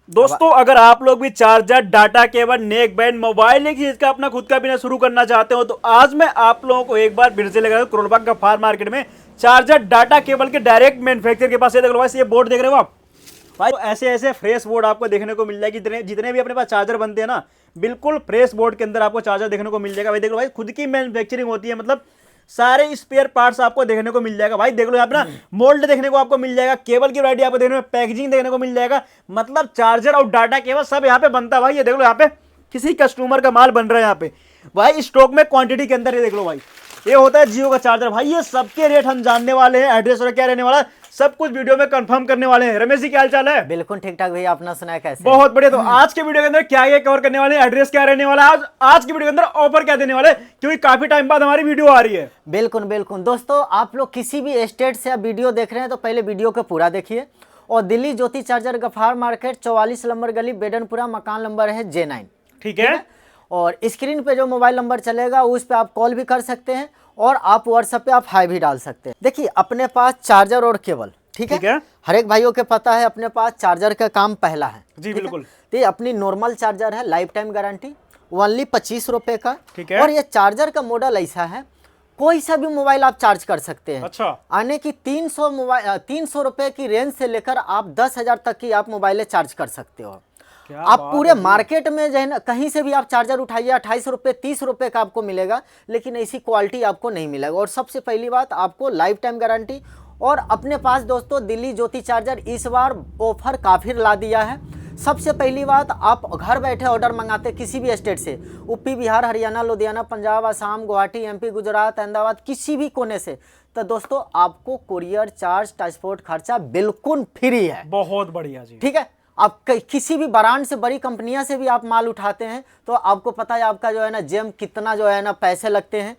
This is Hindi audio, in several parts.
दोस्तों अगर आप लोग भी charger, data cable, neck band, mobile एक चीज का अपना खुद का बिजनेस शुरू करना चाहते हो तो आज मैं आप लोगों को एक बार फिर से लेकर करोल बाग गफ्फार मार्केट में चार्जर, डाटा केबल के डायरेक्ट मैन्युफैक्चर के पास। ये देख लो भाई, ये बोर्ड देख रहे हो आप भाई, तो ऐसे ऐसे फ्रेश बोर्ड आपको देखने को मिल जाएगी। जितने जितने भी अपने पास चार्जर बनते हैं ना, बिल्कुल फ्रेश बोर्ड के अंदर आपको चार्जर देखने को मिल जाएगा। भाई देख लो भाई, खुद की मैन्युफैक्चरिंग होती है, मतलब सारे स्पेयर पार्ट्स आपको देखने को मिल जाएगा। भाई देख लो यहाँ पे ना मोल्ड देखने को आपको मिल जाएगा, केबल की वैरायटी आपको देखने को, पैकेजिंग देखने को मिल जाएगा। मतलब चार्जर और डाटा केबल सब यहाँ पे बनता है भाई। ये देख लो यहाँ पे किसी कस्टमर का माल बन रहा है यहाँ पे भाई, स्टॉक में क्वांटिटी के अंदर। ये देख लो भाई, ये होता है जियो का चार्जर भाई। ये सबके रेट हम जानने वाले हैं, एड्रेस और क्या रहने वाला है सब कुछ वीडियो में कंफर्म करने वाले हैं। रमेश जी क्या हाल चाल है? बिल्कुल ठीक ठाक भैया, अपना सुनाए कैसे? बहुत बढ़िया। तो आज के वीडियो के अंदर क्या ये कवर करने वाले हैं, एड्रेस क्या रहने वाला है, आज की वीडियो के अंदर ऑफर क्या देने वाले, क्योंकि काफी टाइम बाद हमारी वीडियो आ रही है। बिल्कुल बिल्कुल दोस्तों, आप लोग किसी भी स्टेट से आप वीडियो देख रहे हैं तो पहले वीडियो को पूरा देखिए। और दिल्ली ज्योति चार्जर गफ्फार मार्केट 44 नंबर गली, बेडनपुरा, मकान नंबर है J9। ठीक है। और स्क्रीन पे जो मोबाइल नंबर चलेगा उस पे आप कॉल भी कर सकते हैं और आप व्हाट्सएप पे आप हाई भी डाल सकते हैं। देखिए अपने पास चार्जर और केबल, ठीक है, हर एक भाइयों के पता है अपने पास चार्जर का काम पहला है जी बिल्कुल। तो ये अपनी नॉर्मल चार्जर है, लाइफ टाइम गारंटी, ओनली 25 रुपए का। ठीक है। और ये चार्जर का मॉडल ऐसा है, कोई सा भी मोबाइल आप चार्ज कर सकते हैं। अच्छा। आने की 300 रुपए की रेंज से लेकर आप 10,000 तक की आप मोबाइल चार्ज कर सकते हो। आप पूरे मार्केट में जो है ना, कहीं से भी आप चार्जर उठाइए 28 रुपये 30 रुपये का आपको मिलेगा, लेकिन ऐसी क्वालिटी आपको नहीं मिलेगा। और सबसे पहली बात, आपको लाइफ टाइम गारंटी। और अपने पास दोस्तों दिल्ली ज्योति चार्जर इस बार ऑफर काफ़ी ला दिया है। सबसे पहली बात, आप घर बैठे ऑर्डर मंगाते किसी भी स्टेट से, यूपी, बिहार, हरियाणा, लुधियाना, पंजाब, असम, गुवाहाटी, MP, गुजरात, अहमदाबाद, किसी भी कोने से, तो दोस्तों आपको कुरियर चार्ज, ट्रांसपोर्ट खर्चा बिल्कुल फ्री है। बहुत बढ़िया जी। ठीक है। आप किसी भी ब्रांड से, बड़ी कंपनियां से भी आप माल उठाते हैं तो आपको पता है आपका जो है ना जेम कितना जो है ना पैसे लगते हैं।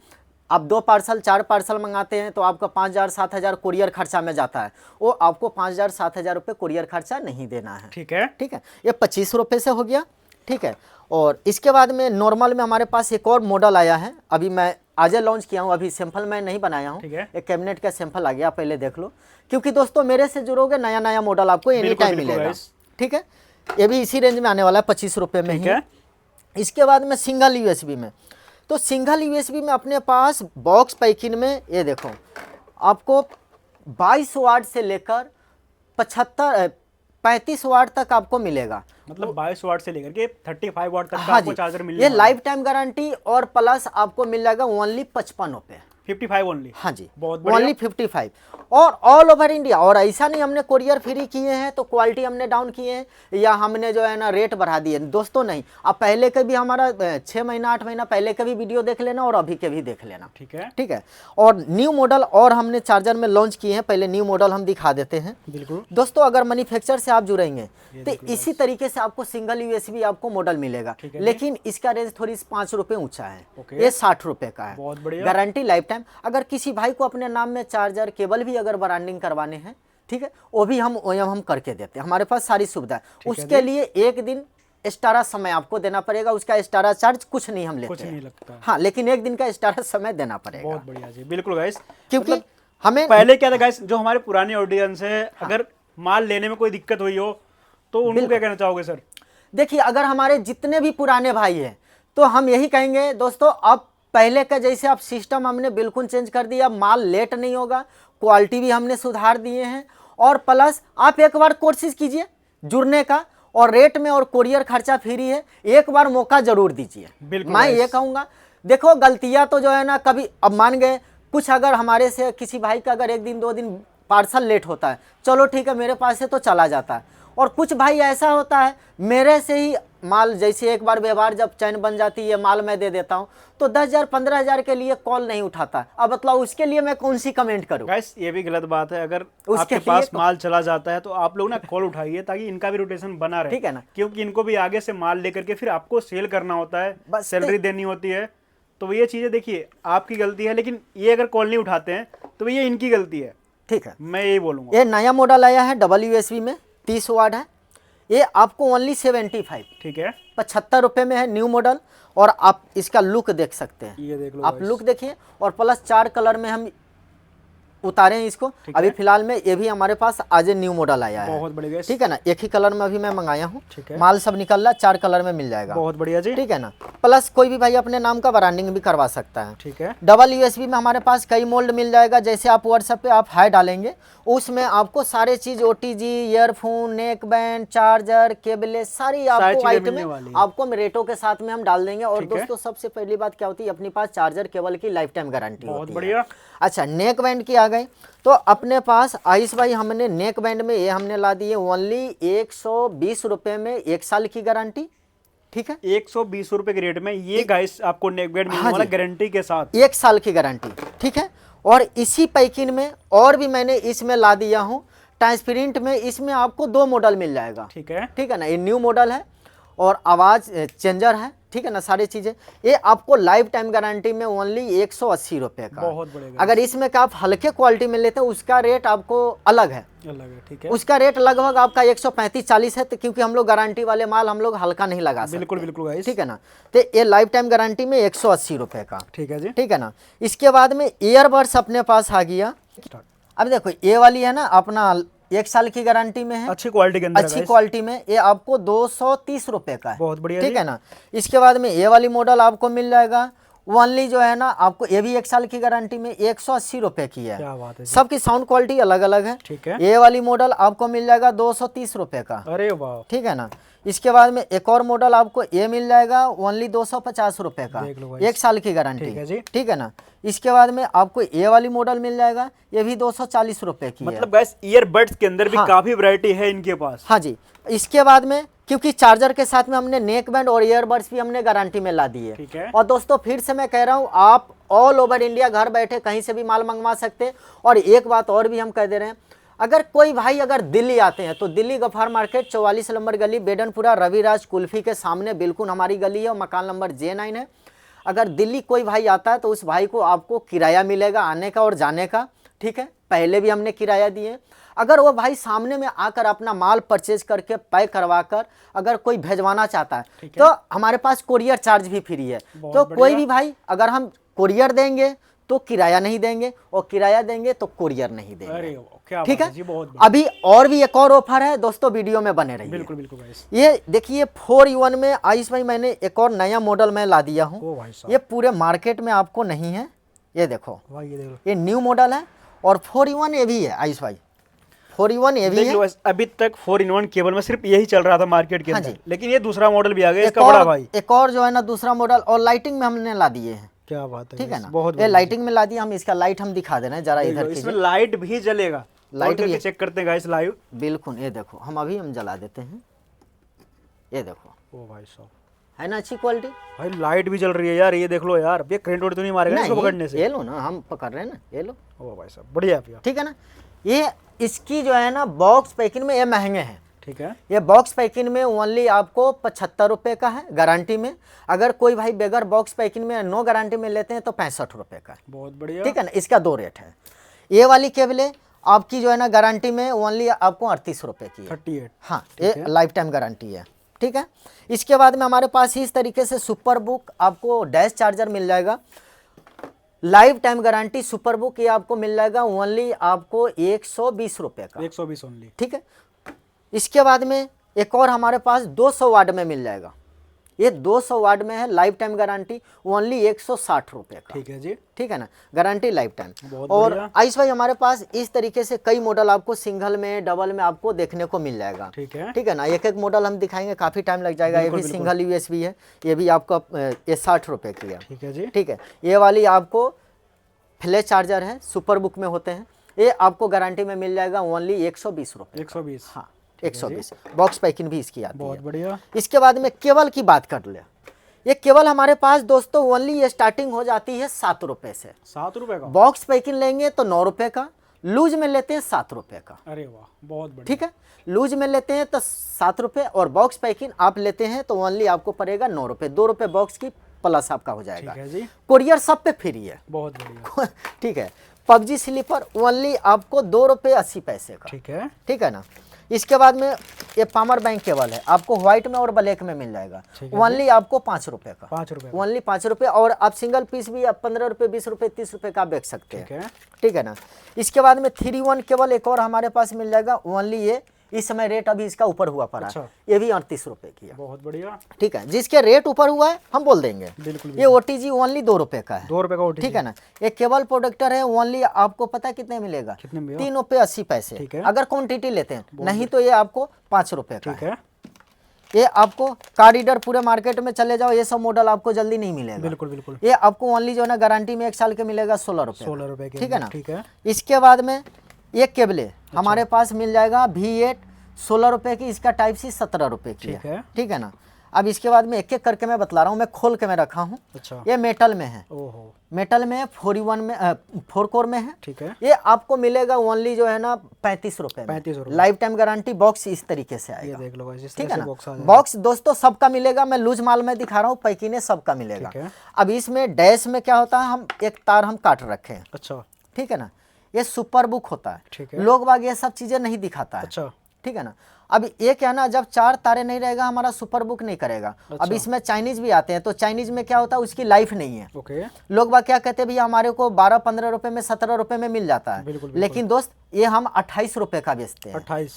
आप 2 पार्सल 4 पार्सल मंगाते हैं तो आपका 5,000 7,000 कुरियर खर्चा में जाता है, वो आपको 5,000 7,000 रुपये कुरियर खर्चा नहीं देना है। ठीक है। ठीक है, ये 25 रुपये से हो गया। ठीक है। और इसके बाद में नॉर्मल में हमारे पास एक और मॉडल आया है, अभी मैं आज लॉन्च किया हूँ, अभी सैंपल मैं नहीं बनाया हूँ। एक कैबिनेट का सैंपल आ गया, पहले देख लो, क्योंकि दोस्तों मेरे से जुड़ोगे नया नया मॉडल आपको एनी टाइम मिलेगा। ठीक है, ये भी इसी रेंज में आने वाला है 25 रुपये में ही। इसके बाद में सिंगल USB में, तो सिंगल USB में अपने पास बॉक्स पैकिंग में ये देखो आपको 22 वाट से लेकर 35 वाट तक आपको मिलेगा। मतलब 22 वाट से लेकर के 35 वाट तक का हाँ आपको चार्जर मिल ये लाइफ टाइम गारंटी और प्लस आपको मिल जाएगा ओनली 55 रुपये। 55 ओनली। हाँ जी, बहुत बढ़िया। ओनली 55 और ऑल ओवर इंडिया। और ऐसा नहीं हमने कोरियर फ्री किए हैं तो क्वालिटी हमने डाउन किए हैं या हमने जो है ना रेट बढ़ा दिए, दोस्तों नहीं। आप पहले के भी हमारा 6 महीना 8 महीना पहले के भी वीडियो देख लेना और अभी के भी देख लेना। ठीक है। ठीक है। और न्यू मॉडल और हमने चार्जर में लॉन्च किए हैं, पहले न्यू मॉडल हम दिखा देते हैं। बिल्कुल दोस्तों अगर मैन्युफैक्चर से आप जुड़ेंगे तो इसी तरीके से आपको सिंगल USB आपको मॉडल मिलेगा, लेकिन इसका रेंज थोड़ी 5 रुपये ऊंचा है। ये 60 रुपये का है। बहुत बढ़िया। Guarantee life time. अगर किसी भाई को अपने नाम में चार्जर केबल भी अगर ब्रांडिंग करवाने हैं, ठीक है, वो भी हम करके देते हैं, हमारे पास सारी सुविधा है। उसके लिए एक दिन एक्स्ट्रा समय आपको देना पड़ेगा, उसका एक्स्ट्रा चार्ज कुछ नहीं हम लेते, कुछ नहीं लगता। हाँ, लेकिन एक दिन का एक्स्ट्रा समय देना पड़ेगा। बहुत बढ़िया जी। बिल्कुल गाइस, क्योंकि हमें पहले क्या था गाइस, जो हमारे पुराने ऑडियंस है, अगर माल लेने में कोई दिक्कत हुई हो तो उनको क्या कहना चाहोगे सर? देखिए अगर हमारे जितने भी पुराने भाई हैं तो हम यही कहेंगे दोस्तों, अब पहले का जैसे आप सिस्टम हमने बिल्कुल चेंज कर दिया, माल लेट नहीं होगा, क्वालिटी भी हमने सुधार दिए हैं। और प्लस आप एक बार कोशिश कीजिए जुड़ने का, और रेट में और कुरियर खर्चा फ्री है, एक बार मौका जरूर दीजिए। मैं ये कहूँगा, देखो गलतियाँ तो जो है ना कभी, अब मान गए कुछ, अगर हमारे से किसी भाई का अगर 1 दिन 2 दिन पार्सल लेट होता है, चलो ठीक है मेरे पास से तो चला जाता है। और कुछ भाई ऐसा होता है मेरे से ही माल, जैसे एक बार व्यवहार जब चैन बन जाती है, माल मैं दे देता हूं तो 10,000 15,000 के लिए कॉल नहीं उठाता। अब मतलब उसके लिए मैं कौन सी कमेंट करूं? गाइस ये भी गलत बात है, अगर आपके पास माल चला जाता है तो आप लोग ना कॉल उठाइए ताकि इनका भी रोटेशन बना रहे। ठीक है ना, क्योंकि इनको भी आगे से माल लेकर के फिर आपको सेल करना होता है, सैलरी देनी होती है। तो ये चीजें देखिए आपकी गलती है, लेकिन ये अगर कॉल नहीं उठाते हैं तो ये इनकी गलती है। ठीक है, मैं यही बोलूंगा। ये नया मॉडल आया है USB में 30 वाट है, ये आपको ओनली 75, ठीक है, 75 रुपये में है न्यू मॉडल। और आप इसका लुक देख सकते हैं, ये देख लो आप लुक देखिए। और प्लस 4 कलर में हम उतारे हैं इसको। अभी फिलहाल में ये भी हमारे पास आज न्यू मॉडल आया है, बहुत बढ़िया। ठीक है ना। एक ही कलर में अभी मैं मंगाया हूँ, ठीक है। माल सब निकल रहा है, 4 कलर में मिल जाएगा, बहुत बढ़िया जी, ठीक है ना। प्लस कोई भी भाई अपने नाम का ब्रांडिंग भी करवा सकता है, ठीक है। डबल यूएसबी में हमारे पास कई मोल्ड मिल जाएगा। जैसे आप व्हाट्सएप पे आप हाई डालेंगे, उसमें आपको सारे चीज OTG, earphone, neck band, charger, cable, सारी आपको चीजें आइटम मिलने में वाली है। आपको रेटों के साथ में हम डाल देंगे। और ठीक है। दोस्तों सबसे पहली बात क्या होती है, अपने पास चार्जर केबल की लाइफ टाइम गारंटी बहुत होती है। बढ़िया। अच्छा, नेक बैंड की आ गई तो अपने पास आयुष भाई हमने नेक बैंड में ये हमने ला दिए ओनली 120 रुपए में 1 साल की गारंटी, ठीक है। 120 रुपए के रेट में ये गाइस आपको नेक बैंड मिलने हाँ वाला जी। गारंटी के साथ, 1 साल की गारंटी, ठीक है। और इसी पैकिंग में और भी मैंने इसमें ला दिया हूँ ट्रांसपेरेंट में, इसमें आपको 2 मॉडल मिल जाएगा, ठीक है। ठीक है ना। ये न्यू मॉडल है और आवाज चेंजर है, ठीक है ना, सारी चीजें। ये आपको लाइफ टाइम गारंटी में ओनली 180 रुपए का। बहुत बढ़िया। अगर इसमें का आप हल्के क्वालिटी में लेते हैं उसका रेट आपको अलग है, अलग है, ठीक है। उसका रेट लगभग आपका 135-40 है, तो क्योंकि हम लोग गारंटी वाले माल हम लोग हल्का नहीं लगा सकते, बिल्कुल बिल्कुल गाइस, ठीक है ना। तो ये लाइफ टाइम गारंटी में 180 रुपए का, ठीक है जी, ठीक है ना। इसके बाद में ईयरबड्स अपने पास आ गया। अब देखो ये वाली है ना अपना 1 साल की गारंटी में है, अच्छी क्वालिटी के अंदर है अच्छी गाइस। क्वालिटी में, ये आपको 230 रुपए का है, बहुत बढ़िया ठीक जी। है ना। इसके बाद में ये वाली मॉडल आपको मिल जाएगा ओनली जो है ना, आपको ये भी 1 साल की गारंटी में 180 रुपए की है। क्या बात है जी। सबकी साउंड क्वालिटी अलग अलग है, ठीक है। ये वाली मॉडल आपको मिल जाएगा 230 रुपए का, अरे वाह, ठीक है ना। इसके बाद में एक और मॉडल आपको ये मिल जाएगा ओनली 250 रुपए का, देख लो गाइस। 1 साल की गारंटी, ठीक है जी। ठीक है ना। इसके बाद में आपको ये वाली मॉडल मिल जाएगा, ये भी 240 रुपए की है। मतलब गाइस ईयरबड्स के अंदर भी हाँ। काफी वैरायटी है इनके पास। हाँ जी। इसके बाद में क्योंकि चार्जर के साथ में हमने नेक बैंड और ईयरबड्स भी हमने गारंटी में ला दी है, ठीक है। और दोस्तों फिर से मैं कह रहा हूँ, आप ऑल ओवर इंडिया घर बैठे कहीं से भी माल मंगवा सकते हैं। और एक बात और भी हम कह दे रहे हैं, अगर कोई भाई अगर दिल्ली आते हैं तो दिल्ली गफार मार्केट 44 नंबर गली बेडनपुरा रविराज कुल्फी के सामने बिल्कुल हमारी गली है और मकान नंबर J9 है। अगर दिल्ली कोई भाई आता है तो उस भाई को आपको किराया मिलेगा आने का और जाने का, ठीक है। पहले भी हमने किराया दिए। अगर वो भाई सामने में आकर अपना माल परचेज करके पैक करवा कर अगर कोई भेजवाना चाहता है तो हमारे पास कोरियर चार्ज भी फ्री है। तो कोई भी भाई अगर हम कोरियर देंगे तो किराया नहीं देंगे और किराया देंगे तो कोरियर नहीं देंगे। अरे क्या ठीक बात है जी, बहुत अभी और भी एक और ऑफर है दोस्तों, वीडियो में बने रहिए। बिल्कुल बिल्कुल गाइस। ये देखिए 4in में आयुष भाई मैंने एक और नया मॉडल में ला दिया हूँ। ओ भाई साहब, ये पूरे मार्केट में आपको नहीं है, ये देखो वाह ये देख लो, ये न्यू मॉडल है और 4in ये भी है आयुष भाई, 4in ये भी देख है। लो गाइस, अभी तक 4-in-1 केबल में सिर्फ यही चल रहा था मार्केट के हाँ अंदर, जी। लेकिन ये दूसरा मॉडल भी आ गया एक इसका बड़ा और भाई। एक और जो है ना दूसरा मॉडल और लाइटिंग में हमने ला दिए हैं, क्या बात है ठीक है गाइस, ना। बहुत ये बढ़िया। लाइटिंग में ला दिया, हम इसका लाइट हम दिखा दे रहे हैं जरा देख इधर लो, इसमें कीजिए। लाइट भी जलेगा, लाइट लाइट भी भी चेक करते हैं गाइस लाइव। बिल्कुल ये देखो, हम अभी हम जला देते हैं, ये देखो ओ भाई साहब, है ना अच्छी क्वालिटी। भाई लाइट भी जल रही है यार, ये देख लो यार, ये करंट तो नहीं मारेगा इसको पकड़ने से। ये लो ना, हम पकड़ रहे हैं ना, ये लो, ओ भाई साहब बढ़िया भैया, ठीक है ना। ये इसकी जो है ना बॉक्स पैकिंग में ये महंगे हैं, ठीक है। ये बॉक्स पैकिंग में ओनली आपको 75 रुपये का है गारंटी में। अगर कोई भाई बगैर बॉक्स पैकिंग में नो गारंटी में लेते हैं तो 65 रुपये का है, बहुत बढ़िया, ठीक है ना। इसका 2 रेट है। ये वाली केबलें आपकी जो है ना गारंटी में ओनली आपको 38 रुपये की है, 38। हाँ ये लाइफ टाइम गारंटी है, ठीक है। इसके बाद में हमारे पास इस तरीके से सुपर बुक आपको डैश चार्जर मिल जाएगा, life time guarantee super book, ये आपको मिल जाएगा ओनली आपको 120 रुपये का, 120 ओनली, ठीक है। इसके बाद में एक और हमारे पास 200 वाट में मिल जाएगा, ये 200 वाट में है, लाइफ टाइम गारंटी ओनली 160 रुपये का, ठीक है जी, ठीक है ना, गारंटी लाइफ टाइम। बहुत और बढ़िया। आयुष भाई हमारे पास इस तरीके से कई मॉडल आपको सिंगल में डबल में आपको देखने को मिल जाएगा, ठीक है। ठीक है ना। एक एक मॉडल हम दिखाएंगे, काफ़ी टाइम लग जाएगा। ये भी बिल्कुल, सिंगल यूएसबी है, ये भी आपको ये 60 रुपये की है, ठीक है जी, ठीक है। ये वाली आपको फ्लैश चार्जर है, सुपर बुक में होते हैं, ये आपको गारंटी में मिल जाएगा ओनली 120 रुपये, 120, हाँ 120। बॉक्स पैकिंग भी इसकी आती बहुत है। बढ़िया, इसके बाद में केबल की बात कर ले, ये केबल हमारे पास दोस्तों ओनली ये स्टार्टिंग हो जाती है 7 रुपये से। 7 रुपए का, बॉक्स पैकिंग लेंगे तो 9 रुपये का, लूज में लेते हैं 7 रुपये का, अरे वाह बहुत बढ़िया, ठीक है। लूज में लेते हैं तो 7 रुपये और बॉक्स पैकिंग आप लेते हैं तो ओनली आपको पड़ेगा 9 रुपये, 2 रुपये बॉक्स की प्लस आपका हो जाएगा, ठीक है जी, कोरियर सब पे फ्री है, बहुत बढ़िया, ठीक है। पबजी स्लीपर ओनली आपको 2 रुपये 80 पैसे का, ठीक है, ठीक है ना। इसके बाद में ये पावर बैंक केबल है, आपको व्हाइट में और ब्लैक में मिल जाएगा, ओनली आपको 5 रुपए का, 5 रुपए, ओनली 5 रुपए। और आप सिंगल पीस भी आप 15 रुपए, 20 रुपए, 30 रुपए का बेच सकते हैं, ठीक है ना। इसके बाद में 3-in-1 केबल एक और हमारे पास मिल जाएगा, ओनली ये इस समय रेट अभी इसका ऊपर हुआ पड़ा, ये भी 38 रुपए की है, बहुत बढ़िया, ठीक है। जिसके रेट ऊपर हुआ है हम बोल देंगे, बिल्कुल। ये ओटीजी ओनली 2 रुपए का है, 2 रुपए का OTG, ठीक है ना। एक केबल प्रोडक्टर है, ओनली आपको पता कितने मिलेगा, कितने में? 3 रुपए 80 पैसे, ठीक है। अगर क्वांटिटी लेते हैं, नहीं तो ये आपको 5 रुपए का ठीक है। ये आपको कार रीडर पूरे मार्केट में चले जाओ, ये सब मॉडल आपको जल्दी नहीं मिलेगा, बिल्कुल बिल्कुल। ये आपको ओनली जो है ना गारंटी में 1 साल के मिलेगा 16 रुपए, 16 रुपए के, ठीक है ना। ठीक है। इसके बाद में एक केबले हमारे पास मिल जाएगा V8 16 रुपए की, इसका टाइप सी 17 रुपए की है, ठीक है ना। अब इसके बाद में एक एक करके मैं बतला रहा हूँ, मैं खोल के मैं रखा हूँ। अच्छा, ये मेटल में है, ओहो, मेटल में 4-in-1 में 4 कोर में है, ठीक है। ये आपको मिलेगा ओनली जो है ना 35 रुपए में, 35 रुपए, लाइफ टाइम गारंटी, बॉक्स इस तरीके से आएगा, ये देख लो गाइस, इस ठीक तरह है से ना। बॉक्स आ जाएगा। बॉक्स दोस्तों सबका मिलेगा, मैं लूज माल में दिखा रहा हूँ, पैकिने सबका मिलेगा। ठीक है। अब इसमें डैश में क्या होता है, हम एक तार हम काट रखे हैं, अच्छा, ठीक है ना। ये सुपर बुक होता है, ठीक है। लोग बाग ये सब चीजें नहीं दिखाता है, अच्छा, ठीक है ना। अब ये क्या ना, जब 4 तारे नहीं रहेगा हमारा सुपर बुक नहीं करेगा। अब इसमें चाइनीज भी आते हैं, तो चाइनीज में क्या होता है, उसकी लाइफ नहीं है। ओके, लोग बाग क्या कहते हैं, भैया हमारे को 12-15 रुपए में 17 रुपए में मिल जाता है, बिल्कुल, लेकिन दोस्त ये हम 28 रुपए का बेचते हैं,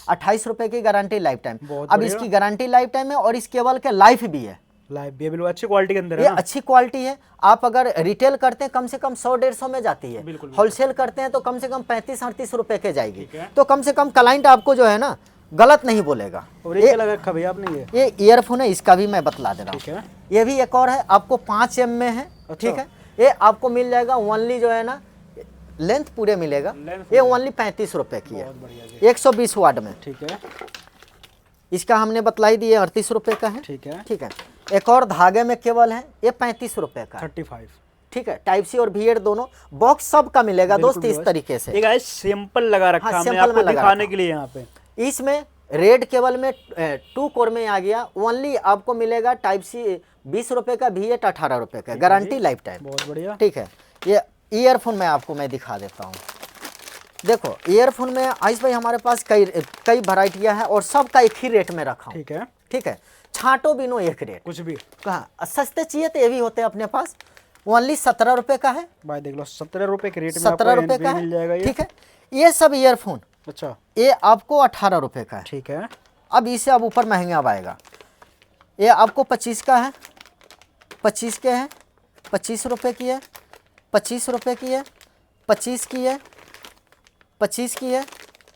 28 रुपए की गारंटी लाइफ टाइम। अब इसकी गारंटी लाइफ टाइम है और इस केबल के लाइफ भी है, लाइव भी बिल्कुल अच्छी क्वालिटी के अंदर है ये ना? अच्छी क्वालिटी है। आप अगर रिटेल करते हैं कम से कम 100-150 में जाती है, बिल्कुल। होलसेल करते हैं तो कम से कम 35-38 रुपए के जाएगी, ठीक है। तो कम से कम क्लाइंट आपको जो है ना गलत नहीं बोलेगा। और ये क्या लगा रखा भैया आपने? ये ईयरफोन है, इसका भी मैं बतला दे रहा ठीक है। हूँ, ये भी एक और है, आपको 5 एम में है, ठीक है। ये आपको मिल जाएगा ओनली जो है ना, लेंथ पूरे मिलेगा, ये ओनली 35 रुपए की है, 120 वाट में, ठीक है। इसका हमने बतलाई दी है 38 रुपए का है, ठीक है, ठीक है। एक और धागे में केबल है, ये 35 रुपए का है, 35, ठीक है। टाइप सी और V8 दोनों बॉक्स सब का मिलेगा दोस्त, इस तरीके से। ये गाइस सिंपल लगा रखा हाँ, हमने सिंपल आपको में लगा दिखाने रखा। के लिए यहाँ पे। इसमें रेड केबल में 2 कोर में आ गया, ओनली आपको मिलेगा टाइप सी 20 रुपए का, V8 18 रुपए का, गारंटी लाइफ टाइम, बहुत बढ़िया, ठीक है। ये ईयरफोन में आपको मैं दिखा देता हूँ, देखो ईयरफोन में आइस भाई हमारे पास कई वैरायटियां हैं और सब का एक ही रेट में रखा हूँ, ठीक है, ठीक है। छांटो बिनो एक रेट, कुछ भी कहा सस्ते चाहिए तो ये भी होते हैं अपने पास, ओनली 17 रुपए का है, भाई देख लो 17 रुपए के रेट में 17 आपको रुपए का मिल जाएगा है, ये, ठीक है। ये सब ईयरफोन, अच्छा, ये आपको 18 रुपए का है, ठीक है। अब इसे अब ऊपर महंगा अब आएगा, ये आपको 25 का है, 25 के हैं, 25 रुपए की है, 25 रुपए की है, 25 की है, 25 की है,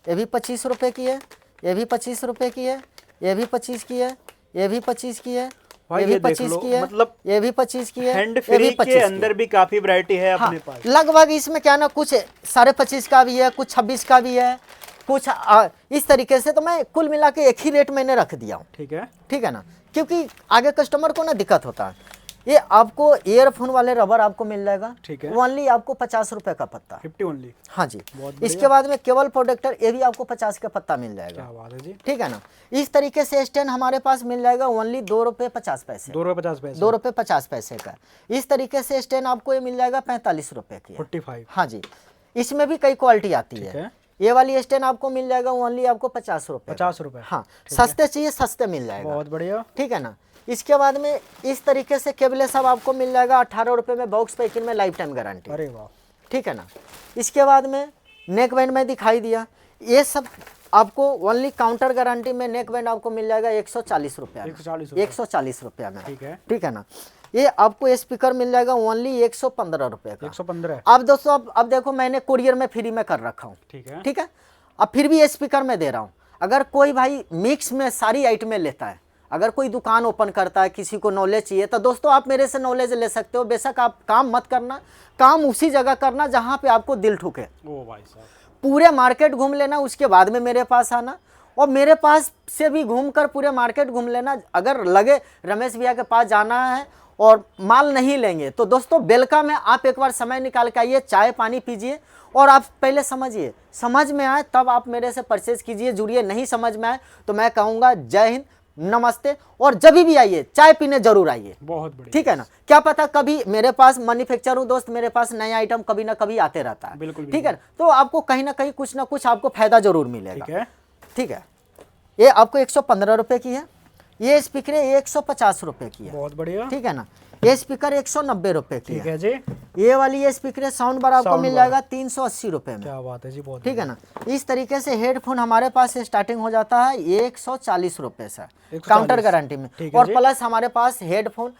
ये भी 25 रुपए की है, ये भी 25 रुपए की है, ये भी 25 की है, ये भी 25 की है, ये भी 25 की है, मतलब ये भी 25 की है, हैंड ये फ्री भी के 25 की अंदर है। भी काफी वैरायटी है हाँ, अपने पास। लगभग इसमें क्या ना, कुछ 25.5 का भी है, कुछ 26 का भी है, कुछ इस तरीके से, तो मैं कुल मिला के एक ही रेट मैंने रख दिया हूँ, ठीक है, ठीक है ना, क्योंकि आगे कस्टमर को ना दिक्कत होता है। ये आपको ईयरफोन वाले रबर आपको मिल जाएगा, ठीक है। ओनली आपको 50 रुपए का पत्ता, 50 ओनली, हाँ जी। बहुत बढ़िया। इसके बाद में केबल प्रोडक्टर, ये भी आपको 50 का पत्ता मिल जाएगा, क्या बात है जी, ठीक है ना। इस तरीके से स्टैंड हमारे पास मिल जाएगा ओनली 2 रुपये 50 पैसे, 2 रुपए 50 पैसे, 2 रुपये 50 पैसे का। इस तरीके से स्टैंड आपको ये मिल जाएगा 45 रुपए की है, 45, हाँ जी। इसमें भी कई क्वालिटी आती ठीक है, है। ये वाली स्टैंड आपको मिल जाएगा ओनली आपको 50 रुपए, 50 रुपए, हाँ। सस्ते चाहिए सस्ते मिल जाएगा, बहुत बढ़िया, ठीक है ना। इसके बाद में इस तरीके से केबले सब आपको मिल जाएगा 18 रुपए में, बॉक्स पैकिंग में, लाइफ टाइम गारंटी, अरे वाह, ठीक है ना। इसके बाद में नेक बैंड में दिखाई दिया, ये सब आपको ओनली काउंटर गारंटी में नेक बैंड आपको मिल जाएगा 140 रुपया, 140 रुपया में, ठीक है, ठीक है ना। ये आपको स्पीकर मिल जाएगा ओनली 115 रुपये का, 115, अब दोस्तों अब देखो मैंने कुरियर में फ्री में कर रखा हूँ, ठीक है, ठीक है। अब फिर भी स्पीकर में दे रहा हूँ, अगर कोई भाई मिक्स में सारी आइटमें लेता है, अगर कोई दुकान ओपन करता है, किसी को नॉलेज चाहिए, तो दोस्तों आप मेरे से नॉलेज ले सकते हो। बेशक आप काम मत करना, काम उसी जगह करना जहाँ पे आपको दिल ठुके। ओ भाई साहब, पूरे मार्केट घूम लेना, उसके बाद में मेरे पास आना, और मेरे पास से भी घूमकर पूरे मार्केट घूम लेना। अगर लगे रमेश भैया के पास जाना है और माल नहीं लेंगे, तो दोस्तों बेलका में आप एक बार समय निकाल के आइए, चाय पानी पीजिए और आप पहले समझिए, समझ में आए तब आप मेरे से परचेज कीजिए, जुड़िए। नहीं समझ में आए तो मैं कहूँगा जय हिंद, नमस्ते, और जब भी आइए चाय पीने जरूर आइए, बहुत बढ़िया, ठीक है ना। क्या पता कभी मेरे पास मैन्युफैक्चर हूँ दोस्त, मेरे पास नया आइटम कभी ना कभी आते रहता है, बिल्कुल, ठीक है। तो आपको कहीं ना कहीं कुछ ना कुछ आपको फायदा जरूर मिलेगा, ठीक है, ठीक है। ये आपको 115 रुपए की है। ये स्पीकर 150 रुपए की है। बहुत बढ़िया। ठीक है ना। ये स्पीकर 190 रुपए की ठीक है जी। ये वाली ये स्पीकर साउंड बार आपको मिल जाएगा 380 रुपए में। क्या बात है जी, बहुत ठीक है ना। इस तरीके से हेडफोन हमारे पास स्टार्टिंग हो जाता है 140 रुपए से, 140 काउंटर गारंटी में। ठीक है और जी। प्लस हमारे पास हेडफोन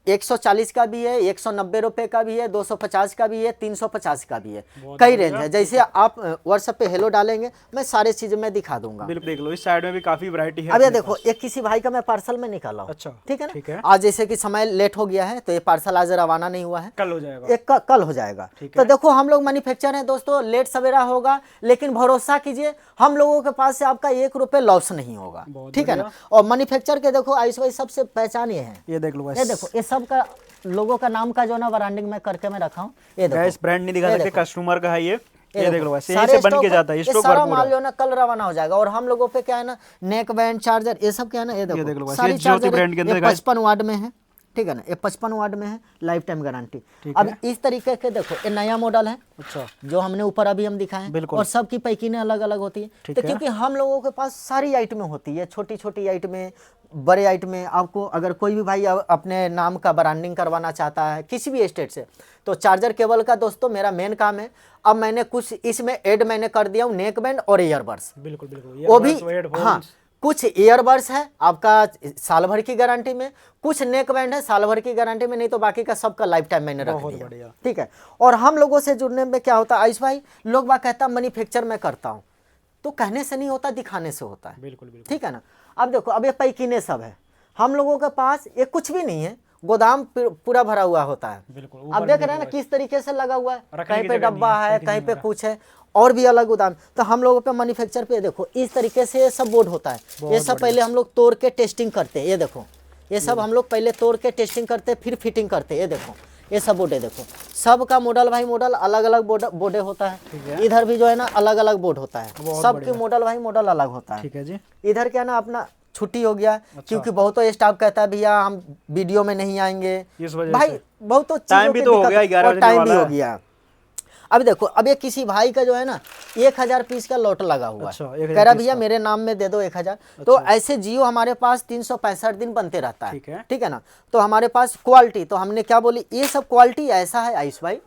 140 का भी है, 190 रुपए का भी है, 250 का भी है, 350 का भी है। कई रेंज है। जैसे आप व्हाट्सएप पे हेलो डालेंगे, मैं सारे चीजें मैं दिखा दूंगा। बिल्कुल देख लो, इस साइड में भी काफी वैरायटी है। अब ये देखो, एक किसी भाई का मैं पार्सल में निकाला हूं। अच्छा, ठीक है ना। ठीक है। आज जैसे कि समय लेट हो गया है तो ये पार्सल आज रवाना नहीं हुआ है, कल हो जाएगा। एक कल हो जाएगा। ठीक तो है। देखो हम लोग मैन्युफैक्चर हैं दोस्तों, लेट सवेरा होगा लेकिन भरोसा कीजिए हम लोगों के पास से आपका 1 रुपए लॉस नहीं होगा। ठीक है ना। और मैन्युफैक्चर के देखो आयुष भाई सबसे पहचान ये है। ये देख लो ये देखो, ये सब का लोगों का नाम का जो ना ब्रांडिंग में करके मैं रखा हूँ। ये देखो गैस ब्रांड नहीं दिखा ये सकते, देखो। कस्टमर का है ये देख लो, वैसे सारे यहीं से बन के स्टॉक- जाता है, ये स्टॉक सारा भरपूर माल है। जो है ना कल रवाना हो जाएगा। और हम लोगों पे क्या है ना, नेक बैंड, चार्जर, ये सब क्या है ना, ये देख लो देखो बस, सारी ये ज्योति चार्जर ब्रांड के अंदर ये guys। 55 वाट में है। ठीक है ना। ये 55 वाट में है, लाइफ टाइम गारंटी। ठीक अब है। इस तरीके के देखो, ये नया मॉडल है अच्छा, जो हमने ऊपर अभी हम दिखाए हैं। बिल्कुल। और सबकी पैकिंग अलग अलग होती है। ठीक तो है। क्योंकि हम लोगों के पास सारी आइटमें होती है, छोटी छोटी आइटमें, बड़े आइटमें। आपको अगर कोई भी भाई अपने नाम का ब्रांडिंग करवाना चाहता है किसी भी स्टेट से, तो चार्जर केबल का दोस्तों मेरा मेन काम है। अब मैंने कुछ इसमें ऐड मैंने कर दिया हूँ, नेक बैंड और ईयरबड्स। बिल्कुल बिल्कुल। वो भी हेडफोन। हाँ, कुछ ईयरबड्स है आपका साल भर की गारंटी में, कुछ नेक बैंड है साल भर की गारंटी में, नहीं तो बाकी का सबका लाइफ टाइम मैंने रख बहुत दिया। बढ़िया। ठीक है। और हम लोगों से जुड़ने में क्या होता है आयुष भाई, लोग बात कहता मैन्युफैक्चर में करता हूँ, तो कहने से नहीं होता, दिखाने से होता है। बिल्कुल बिल्कुल। ठीक है ना। अब देखो, अब ये पैकिने सब है हम लोगों के पास, ये कुछ भी नहीं है, गोदाम पूरा भरा हुआ होता है। बिल्कुल। अब देख रहे हैं ना किस तरीके से लगा हुआ है, रखने कहीं की पे जगह डब्बा नहीं है, है, कहीं पे कुछ है, और भी अलग गोदाम। तो हम लोगों पे मैन्युफैक्चर पे देखो इस तरीके से ये सब बोर्ड होता है। ये सब पहले हम लोग तोड़ के टेस्टिंग करते हैं। ये देखो, ये सब हम लोग पहले तोड़ के टेस्टिंग करते हैं, फिर फिटिंग करते हैं। ये देखो, ये सब बोर्ड है। देखो सब का मॉडल भाई, मॉडल अलग अलग बोर्ड होता है। इधर भी जो है ना अलग अलग बोर्ड होता है, सबके मॉडल भाई मॉडल अलग होता है। ठीक है जी। इधर क्या ना अपना छुट्टी हो गया। क्योंकि बहुत स्टाफ कहता है भैया हम वीडियो में नहीं आएंगे, इस वजह भाई से। बहुत टाइम भी तो हो गया, 11 बजने टाइम भी वाला हो है। गया। अब देखो, अब ये किसी भाई का जो है ना 1000 पीस का लॉट लगा हुआ अच्छा, है, 1000 कह रहा पीस भैया का। मेरे नाम में दे दो 1000। तो ऐसे जियो हमारे पास 365 दिन बनते रहता है। ठीक है। ठीक है ना। तो हमारे पास क्वालिटी, तो हमने क्या बोली, ये सब क्वालिटी ऐसा है आयुष भाई,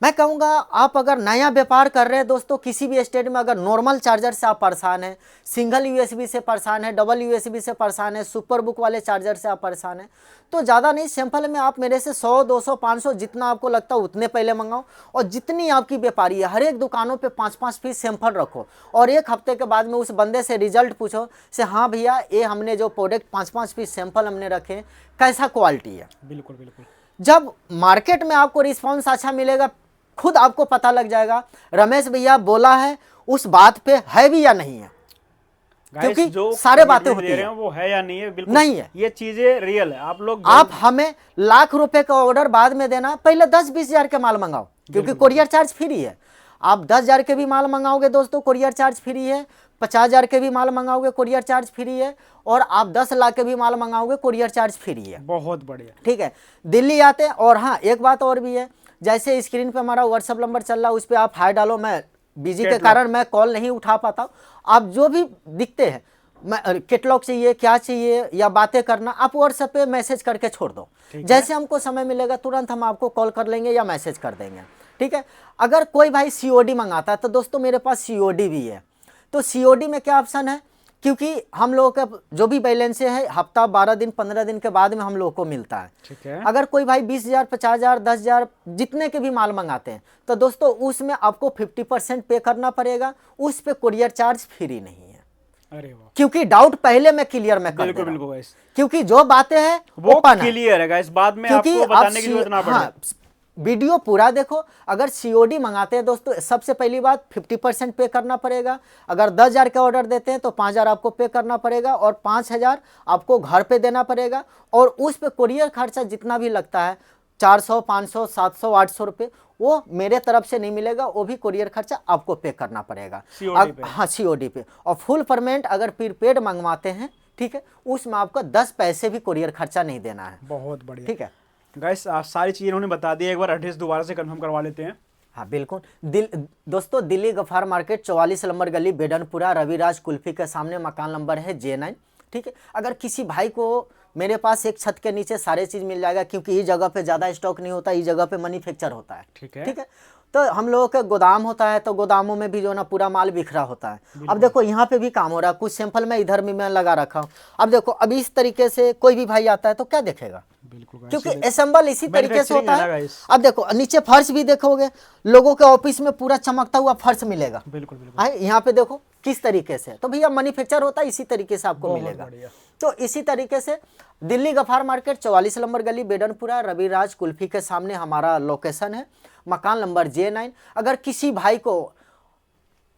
मैं कहूँगा आप अगर नया व्यापार कर रहे हैं दोस्तों, किसी भी स्टेट में अगर नॉर्मल चार्जर से आप परेशान हैं, सिंगल यूएसबी से परेशान है, डबल यूएसबी से परेशान है, सुपर बुक वाले चार्जर से आप परेशान हैं, तो ज़्यादा नहीं, सिंपल में आप मेरे से 100 200 500 जितना आपको लगता है उतने पहले मंगाओ। और जितनी आपकी व्यापारी है हर एक दुकानों पे 5-5 पीस सैंपल रखो, और एक हफ्ते के बाद में उस बंदे से रिजल्ट पूछो से, हाँ भैया ये हमने जो प्रोडक्ट 5-5 पीस सैंपल हमने रखे कैसा क्वालिटी है। बिल्कुल बिल्कुल। जब मार्केट में आपको रिस्पॉन्स अच्छा मिलेगा, खुद आपको पता लग जाएगा रमेश भैया बोला है उस बात पे है भी या नहीं है। क्योंकि जो सारे बातें होती दे रहे हैं, हैं वो है या नहीं है, बिल्कुल नहीं है। ये चीजें रियल है। आप लोग आप हमें लाख रुपए का ऑर्डर बाद में देना, पहले 10-20 हजार के माल मंगाओ, क्योंकि कोरियर चार्ज फ्री है। आप 10,000 के भी माल मंगाओगे दोस्तों, कोरियर चार्ज फ्री है। 50,000 के भी माल मंगाओगे, कोरियर चार्ज फ्री है। और आप 10 लाख के भी माल मंगाओगे, कोरियर चार्ज फ्री है। बहुत बढ़िया। ठीक है। दिल्ली आते हैं। और हाँ, एक बात और भी है, जैसे स्क्रीन पे हमारा व्हाट्सअप नंबर चल रहा है, उस पर आप हाई डालो, मैं बिजी के कारण मैं कॉल नहीं उठा पाता हूँ। आप जो भी दिखते हैं, मैं कैटलॉग चाहिए, क्या चाहिए या बातें करना, आप व्हाट्सएप पे मैसेज करके छोड़ दो। जैसे हमको समय मिलेगा तुरंत हम आपको कॉल कर लेंगे या मैसेज कर देंगे। ठीक है। अगर कोई भाई सीओडी मंगाता है तो दोस्तों मेरे पास सीओडी भी है। तो सीओडी में क्या ऑप्शन है, क्योंकि हम लोगों का जो भी बैलेंस है हफ्ता 12 दिन 15 दिन के बाद में हम लोगों को मिलता है। ठीक है। अगर कोई भाई 20,000 50,000 10,000 जितने के भी माल मंगाते हैं, तो दोस्तों उसमें आपको 50% पे करना पड़ेगा, उस पे कोरियर चार्ज फ्री नहीं है। अरे वाह, क्योंकि डाउट पहले मैं क्लियर में कर बिल्कुल दे रहा हूं। बिल्कुल गाइस, क्योंकि जो बातें हैं वो ओपन है। क्लियर है गाइस, बाद में क्योंकि आपको बताने की जरूरत ना पड़े। हाँ, वीडियो पूरा देखो। अगर सीओडी मंगाते हैं दोस्तों, सबसे पहली बात 50% पे करना पड़ेगा। अगर 10,000 का ऑर्डर देते हैं तो 5,000 आपको पे करना पड़ेगा, और 5,000 आपको घर पे देना पड़ेगा। और उस पे कोरियर खर्चा जितना भी लगता है 400 500 700 800 रुपये, वो मेरे तरफ से नहीं मिलेगा, वो भी कोरियर खर्चा आपको पे करना पड़ेगा COD पे। हाँ, सीओडी पे। और फुल पेमेंट अगर प्रीपेड मंगवाते हैं, ठीक है, उसमें आपको 10 पैसे भी कोरियर खर्चा नहीं देना है। बहुत बढ़िया। ठीक है गाइस सारी चीजें उन्होंने बता दी, एक बार एड्रेस दोबारा से कंफर्म करवा लेते हैं। हाँ बिल्कुल। दोस्तों दिल्ली गफ्फार मार्केट 44 नंबर गली बेडनपुरा रविराज कुल्फी के सामने, मकान नंबर है J9। ठीक है, अगर किसी भाई को मेरे पास एक छत के नीचे सारे चीज़ मिल जाएगा, क्योंकि इस जगह पे ज़्यादा स्टॉक नहीं होता, इस जगह पे मैन्युफैक्चर होता है। ठीक है। ठीक है, तो हम लोगों का गोदाम होता है, तो गोदामों में भी जो ना पूरा माल बिखरा होता है। अब देखो यहाँ पे भी काम हो रहा है, कुछ सैंपल मैं इधर भी मैं लगा रखा हूँ। अब देखो, अब इस तरीके से कोई भी भाई आता है तो क्या देखेगा, बिल्कुल, क्योंकि असेंबल इसी तरीके से होता है। guys। अब देखो नीचे फर्श भी देखोगे, लोगों के ऑफिस में पूरा चमकता हुआ फर्श मिलेगा। बिल्कुल बिल्कुल। यहाँ पे देखो किस तरीके से, तो भैया मैन्युफैक्चर होता है, इसी तरीके से आपको मिलेगा। बढ़िया। तो इसी तरीके से दिल्ली गफ्फार मार्केट 44 नंबर गली बेडनपुरा रविराज कुल्फी के सामने हमारा लोकेशन है, मकान नंबर J9। अगर किसी भाई को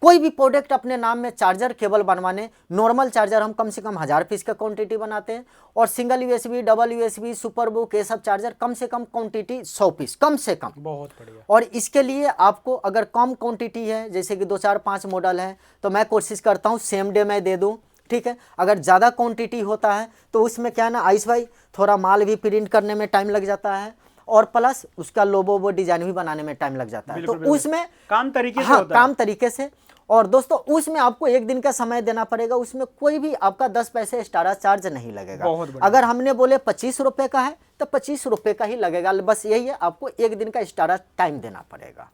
कोई भी प्रोडक्ट अपने नाम में चार्जर केबल बनवाने, नॉर्मल चार्जर हम कम से कम 1000 पीस का क्वांटिटी बनाते हैं, और single USB, double USB, super book, ये सब चार्जर कम से कम क्वांटिटी 100 पीस कम से कम। बहुत बढ़िया। और इसके लिए आपको अगर कम क्वांटिटी है, जैसे कि 2 4 5 मॉडल है, तो मैं कोशिश करता हूँ सेम डे मैं दे दूँ। ठीक है, अगर ज़्यादा क्वांटिटी होता है तो उसमें क्या ना आयुष भाई, थोड़ा माल भी प्रिंट करने में टाइम लग जाता है, और प्लस उसका लोगो डिजाइन भी बनाने में टाइम लग जाता है। तो उसमें काम तरीके से हाँ, होता है। काम तरीके से। और दोस्तों उसमें आपको 1 दिन का समय देना पड़ेगा, उसमें कोई भी आपका 10 पैसे एक्स्ट्रा चार्ज नहीं लगेगा। अगर हमने बोले 25 रुपए का है तो 25 रुपए का ही लगेगा, बस यही है, आपको 1 दिन का एक्स्ट्रा टाइम देना पड़ेगा।